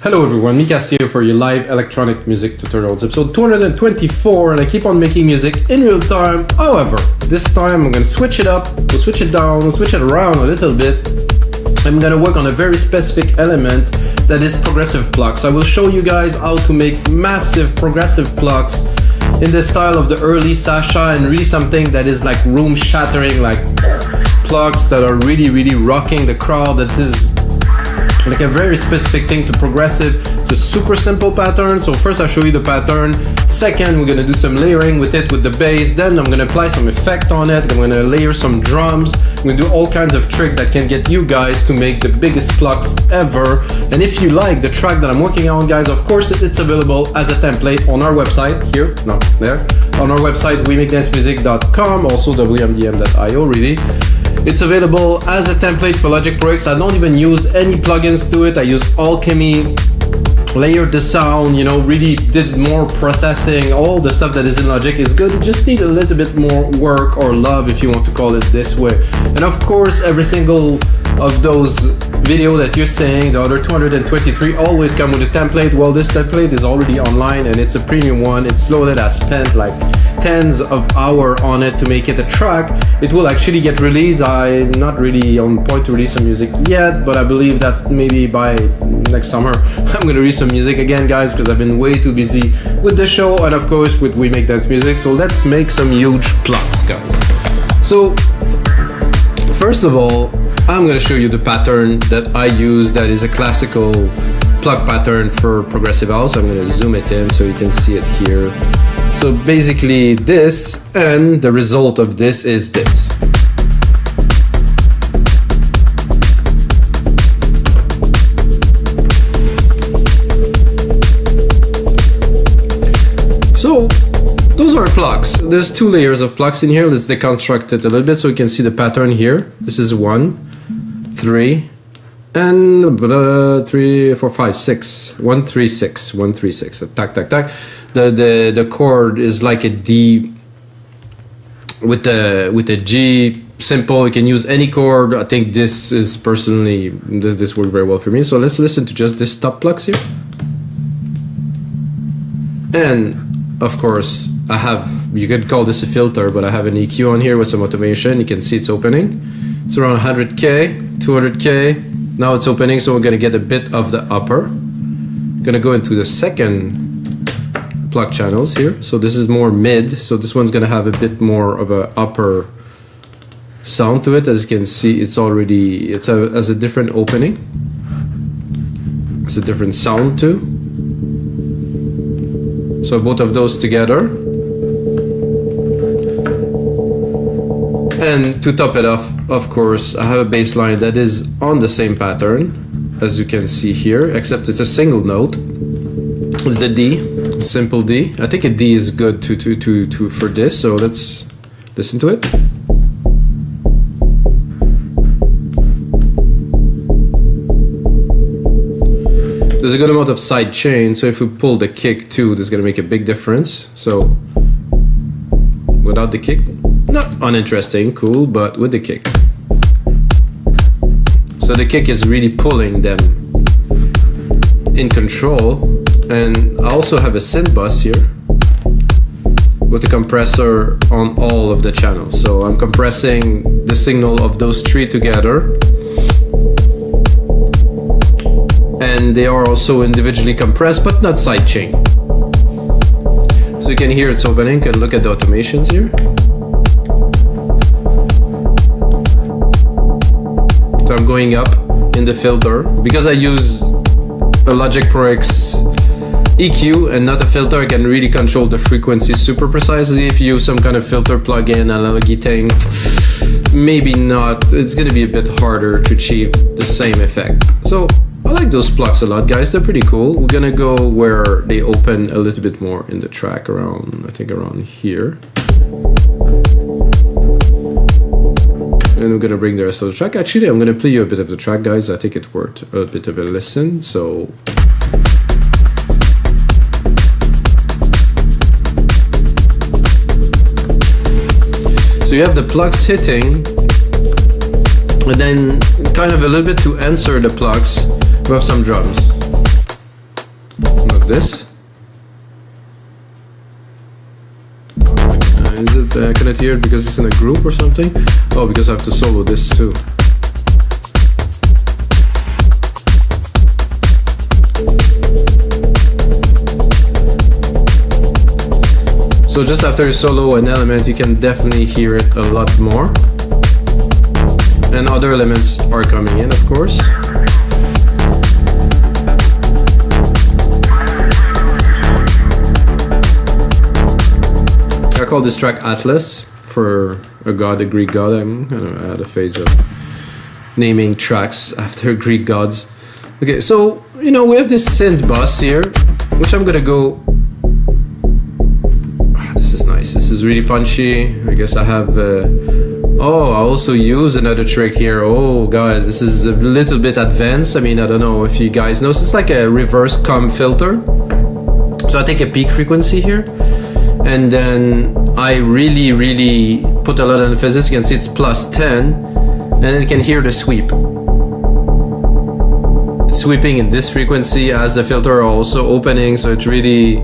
Hello everyone, Mikas here for your live electronic music tutorials, episode 224, and I keep on making music in real time. However, this time I'm gonna switch it up, we'll switch it down, we'll switch it around a little bit. I'm gonna work on a very specific element that is progressive plucks. I will show you guys how to make massive progressive plucks in the style of the early Sasha, and really something that is like room shattering, like plucks that are really rocking the crowd. That is like a very specific thing to progressive. It's a super simple pattern. So first I'll show you the pattern. Second, we're gonna do some layering with it with the bass. Then I'm gonna apply some effect on it. I'm gonna layer some drums. I'm gonna do all kinds of tricks that can get you guys to make the biggest plucks ever. And if you like the track that I'm working on, guys, of course it's available as a template on our website here, no, there, on our website, wemakedancemusic.com, also wmdm.io really. It's available as a template for Logic Pro X. I don't even use any plugins to it. I use Alchemy, layered the sound, you know, really did more processing. All the stuff that is in Logic is good. You just need a little bit more work or love, if you want to call it this way. And of course, every single of those video that you're saying, the other 223, always come with a template. Well, this template is already online and it's a premium one. It's loaded. I spent like tens of hours on it to make it a track. It will actually get released. I'm not really on point to release some music yet, but I believe that maybe by next summer I'm gonna release some music again, guys, because I've been way too busy with the show and of course with We Make Dance Music. So let's make some huge plucks, guys. So first of all, I'm gonna show you the pattern that I use that is a classical pluck pattern for progressive house. I'm gonna zoom it in so you can see it here. So basically this, and the result of this is this. So those are plucks. There's two layers of plucks in here. Let's deconstruct it a little bit so you can see the pattern here. This is 1, 3, and 3, 4, 5, 6. 1, 3, 6. 1, 3, 6. Tack. The chord is like a D with a G. Simple. You can use any chord. I think this is personally this worked very well for me. So let's listen to just this top plucks here. And of course, I have, you could call this a filter, but I have an EQ on here with some automation. You can see it's opening. It's around 100K, 200K. Now it's opening, so we're gonna get a bit of the upper. Gonna go into the second pluck channels here. So this is more mid. So this one's gonna have a bit more of a upper sound to it. As you can see, it's already, has a different opening. It's a different sound too. So both of those together. And to top it off, of course, I have a bass line that is on the same pattern, as you can see here, except it's a single note. It's the D, simple D. I think a D is good for this, so let's listen to it. There's a good amount of side chain, so if we pull the kick too, this is gonna make a big difference. So without the kick, not uninteresting, cool, but with the kick. So the kick is really pulling them in control. And I also have a synth bus here with a compressor on all of the channels. So I'm compressing the signal of those three together. And they are also individually compressed, but not sidechain. So you can hear it's opening. You can look at the automations here. So I'm going up in the filter. Because I use a Logic Pro X EQ and not a filter, I can really control the frequency super precisely. If you use some kind of filter plugin, analogy thing, maybe not. It's gonna be a bit harder to achieve the same effect. So I like those plucks a lot, guys. They're pretty cool. We're gonna go where they open a little bit more in the track, around, I think around here. And we're gonna bring the rest of the track. Actually, I'm gonna play you a bit of the track, guys. I think it worth a bit of a listen. So you have the plucks hitting, and then kind of a little bit to answer the plucks, we have some drums. this. Is it, I cannot hear it because it's in a group or something? Oh, because I have to solo this too. So just after you solo an element, you can definitely hear it a lot more. And other elements are coming in, of course. I call this track Atlas for a god, a Greek god. I'm gonna add a phase of naming tracks after Greek gods. Okay, so you know we have this synth bus here, which I'm gonna go. This is nice. This is really punchy. I guess I have. Oh, I also use another trick here. Oh, guys, this is a little bit advanced. I mean, I don't know if you guys know. It's like a reverse comb filter. So I take a peak frequency here. And then I really put a lot of emphasis. You can see it's +10, and then you can hear the sweep. It's sweeping in this frequency as the filter are also opening, so it really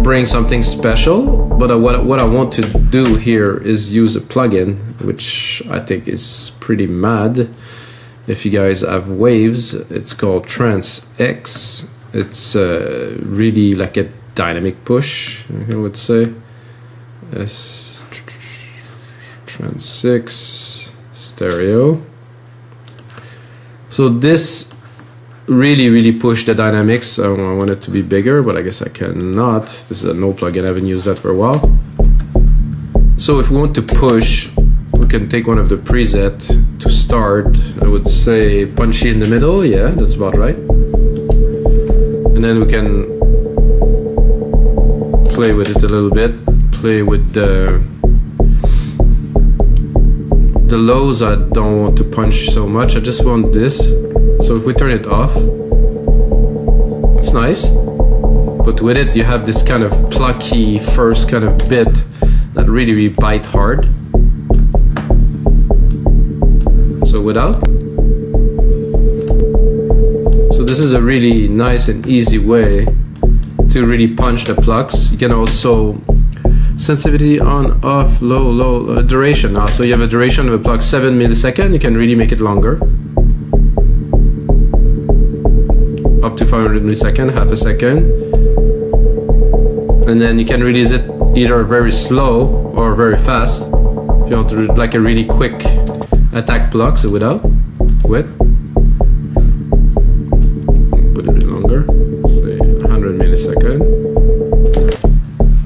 brings something special. But what I want to do here is use a plugin, which I think is pretty mad. If you guys have Waves, it's called TransX. It's really like a dynamic push, I would say. TransX stereo. So this really push the dynamics. I want it to be bigger, but I guess I cannot. This is a no plugin. I haven't used that for a while. So if we want to push, we can take one of the preset to start. I would say punchy in the middle. Yeah, that's about right. And then we can play with it a little bit, play with the lows. I don't want to punch so much, I just want this. So if we turn it off, it's nice, but with it you have this kind of plucky first kind of bit that really bite hard. So without. So this is a really nice and easy way to really punch the plucks. You can also sensitivity on, off, low, duration. So you have a duration of a pluck 7 milliseconds. You can really make it longer, up to 500 milliseconds, half a second. And then you can release it either very slow or very fast. If you want to like a really quick attack pluck, so without, with. Put it a bit longer. Millisecond,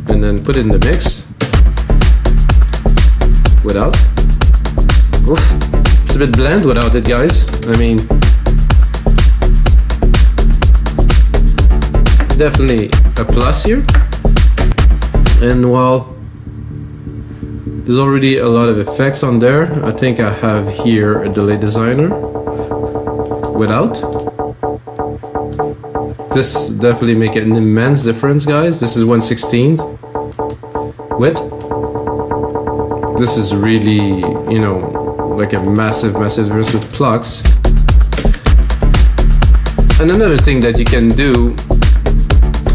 and then put it in the mix without. Oof, it's a bit bland without it, guys. I mean, definitely a plus here. And while there's already a lot of effects on there, I think I have here a delay designer without. This definitely make an immense difference, guys. This is 1/16 with. This is really, you know, like a massive difference with Plucks. And another thing that you can do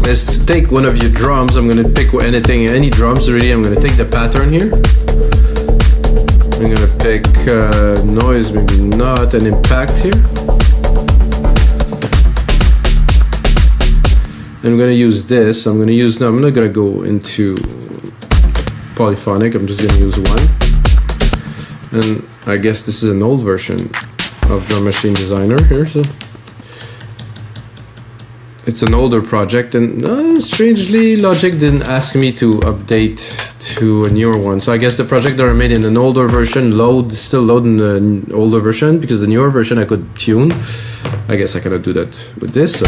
is to take one of your drums. I'm gonna pick any drums really. I'm gonna take the pattern here. I'm gonna pick noise, maybe not, an impact here. I'm going to use this. I'm not going to go into polyphonic. I'm just going to use one. And I guess this is an old version of Drum Machine Designer here. So it's an older project, and strangely Logic didn't ask me to update to a newer one. So I guess the project that I made in an older version still load in the older version, because the newer version I could tune. I guess I cannot do that with this. So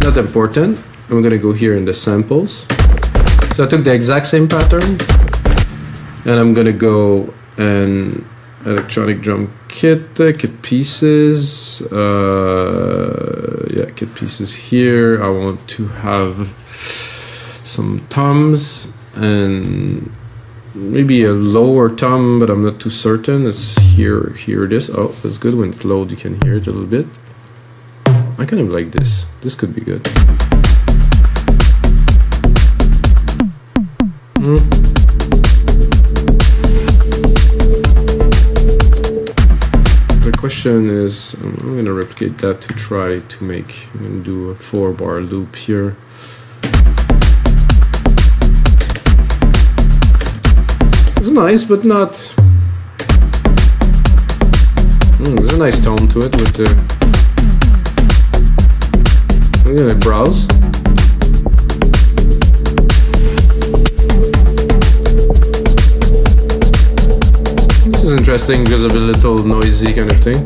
not important. I'm gonna go here in the samples. So I took the exact same pattern, and I'm gonna go and electronic drum kit pieces. Yeah, kit pieces here. I want to have some toms and maybe a lower tom, but I'm not too certain. It's here it is. Oh, that's good. When it loads, you can hear it a little bit. I kind of like this. This could be good. The question is, I'm gonna replicate that to try to make, I'm gonna do a 4-bar loop here. It's nice, but not. There's a nice tone to it with the. I'm gonna browse. This is interesting because of a little noisy kind of thing.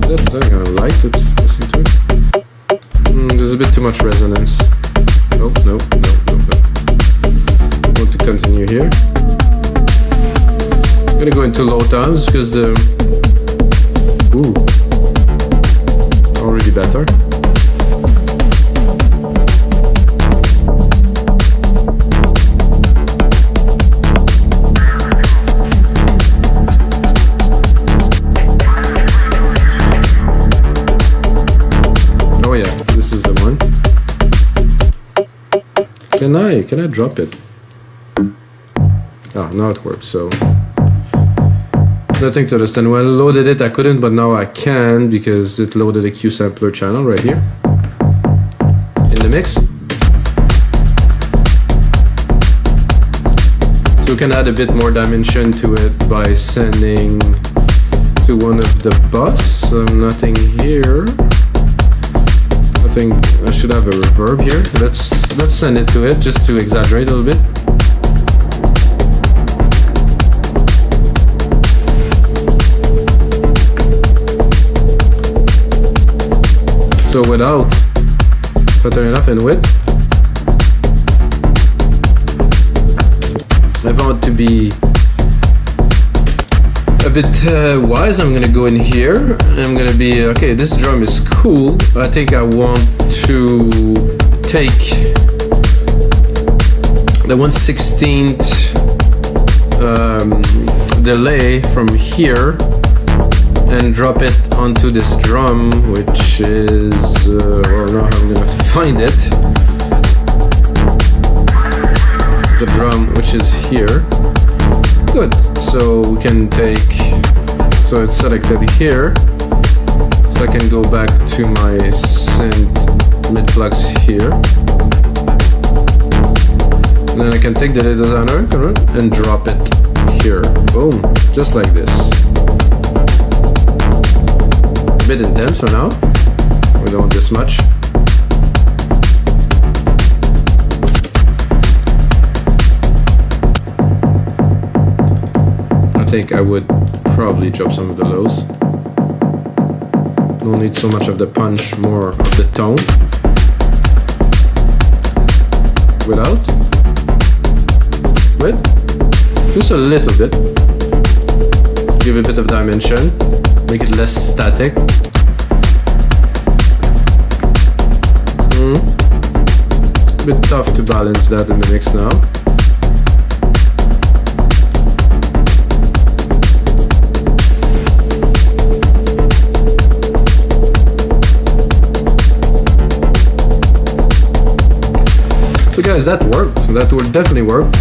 That's I kind of like. Let's listen to it. There's a bit too much resonance. Nope. I want to continue here. I'm gonna go into low tones because the already better. Oh yeah, this is the one. Can I drop it? Ah, now it works, so nothing to understand. When I loaded it, I couldn't, but now I can because it loaded a Q sampler channel right here in the mix. So we can add a bit more dimension to it by sending to one of the bus. Nothing here. I think I should have a reverb here. Let's send it to it just to exaggerate a little bit. So without, if I turn it off and with, if I want to be a bit wise, I'm gonna go in here. I'm gonna be, okay, this drum is cool. I think I want to take the 1/16th delay from here and drop it onto this drum, which is, well, now I'm gonna have to find it. The drum, which is here. Good, so we can take, so it's selected here. So I can go back to my synth mid Plucks here. And then I can take the data designer and drop it here. Boom, just like this. A bit intense for now. We don't want this much. I think I would probably drop some of the lows. Don't need so much of the punch, more of the tone. Without. With. Just a little bit. Give a bit of dimension. Make it less static. A bit tough to balance that in the mix now. So guys, that worked. That will definitely work.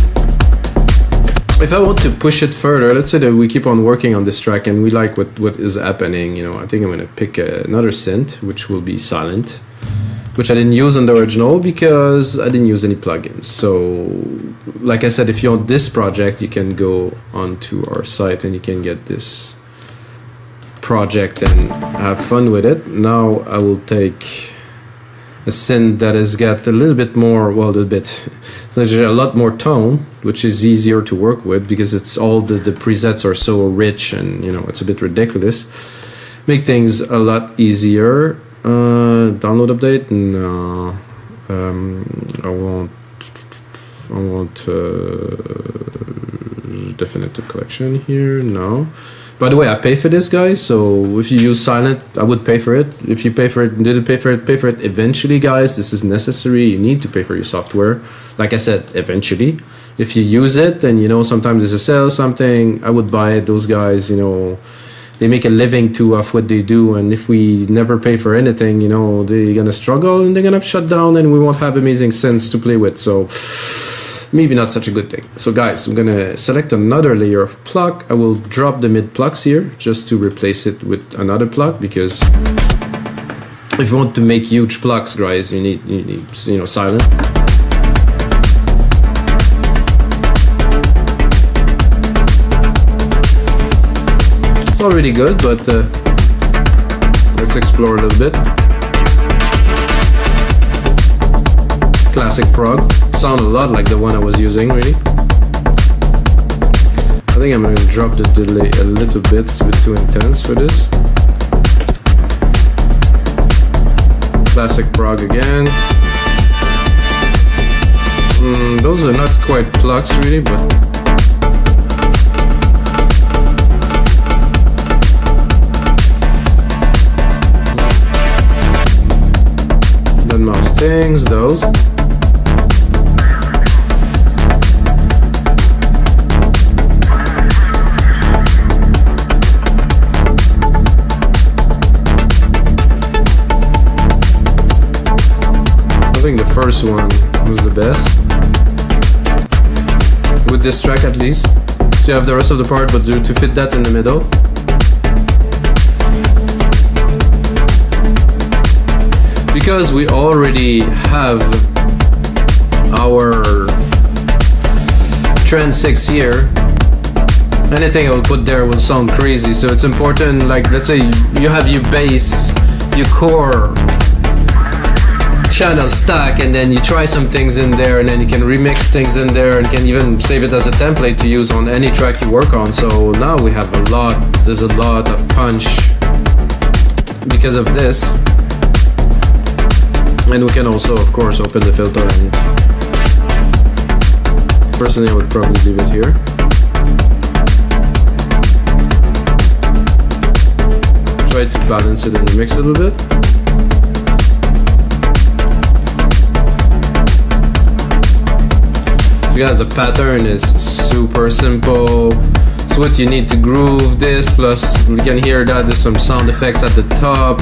If I want to push it further, let's say that we keep on working on this track and we like what is happening, you know, I think I'm gonna pick another synth, which will be silent, which I didn't use on the original because I didn't use any plugins. So, like I said, if you want this project, you can go onto our site and you can get this project and have fun with it. Now I will take a synth that has got a little bit more, well, it's actually a lot more tone, which is easier to work with because it's all the presets are so rich and, you know, it's a bit ridiculous. Make things a lot easier. Download update? No. I want definitive collection here. No. By the way, I pay for this, guys, so if you use silent, I would pay for it. If you pay for it and didn't pay for it eventually, guys. This is necessary. You need to pay for your software. Like I said, eventually. If you use it and, you know, sometimes there's a sale or something, I would buy it. Those guys, you know, they make a living too of what they do, and if we never pay for anything, you know, they're gonna struggle and they're gonna shut down, and we won't have amazing synths to play with. So maybe not such a good thing. So guys, I'm gonna select another layer of Pluck. I will drop the mid Plucks here just to replace it with another Pluck, because if you want to make huge Plucks, guys, you need you know, silent. It's already good, but let's explore a little bit. Classic prog. Sound a lot like the one I was using, really. I think I'm going to drop the delay a little bit. It's a bit too intense for this. Classic prog again. Those are not quite Plucks, really, but mouse things, those. I think the first one was the best. With this track at least. So you have the rest of the part, but to fit that in the middle. Because we already have our TransX here, anything I will put there will sound crazy. So it's important, like let's say you have your bass, your core channel stack, and then you try some things in there, and then you can remix things in there, and you can even save it as a template to use on any track you work on. So now we have there's a lot of punch because of this. And we can also, of course, open the filter, and personally I would probably leave it here. Try to balance it in the mix a little bit. Guys, the pattern is super simple. So what you need to groove this, plus you can hear that there's some sound effects at the top,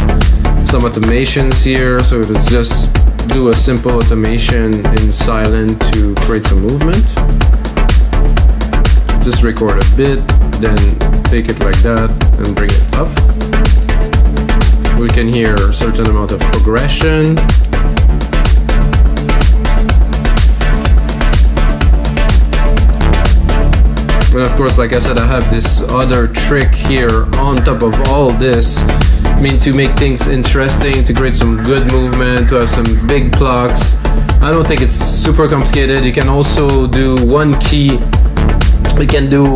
some automations here. So let's just do a simple automation in silent to create some movement. Just record a bit, then take it like that and bring it up. We can hear a certain amount of progression. And of course, like I said, I have this other trick here on top of all this. I mean, to make things interesting, to create some good movement, to have some big plucks. I don't think it's super complicated. You can also do one key. We can do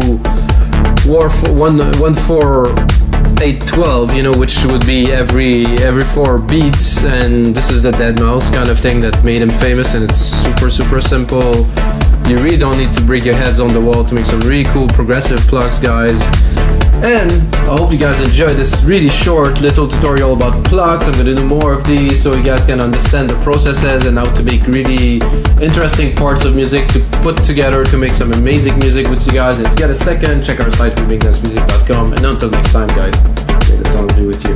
1-4-8-12, you know, which would be every 4 beats. And this is the dead mouse kind of thing that made him famous, and it's super simple. You really don't need to break your heads on the wall to make some really cool progressive plucks, guys. And I hope you guys enjoyed this really short little tutorial about plucks. I'm gonna do more of these so you guys can understand the processes and how to make really interesting parts of music to put together to make some amazing music with you guys. And if you get a second, check our site, mikasmusic.com. And until next time, guys, may the sound be with you.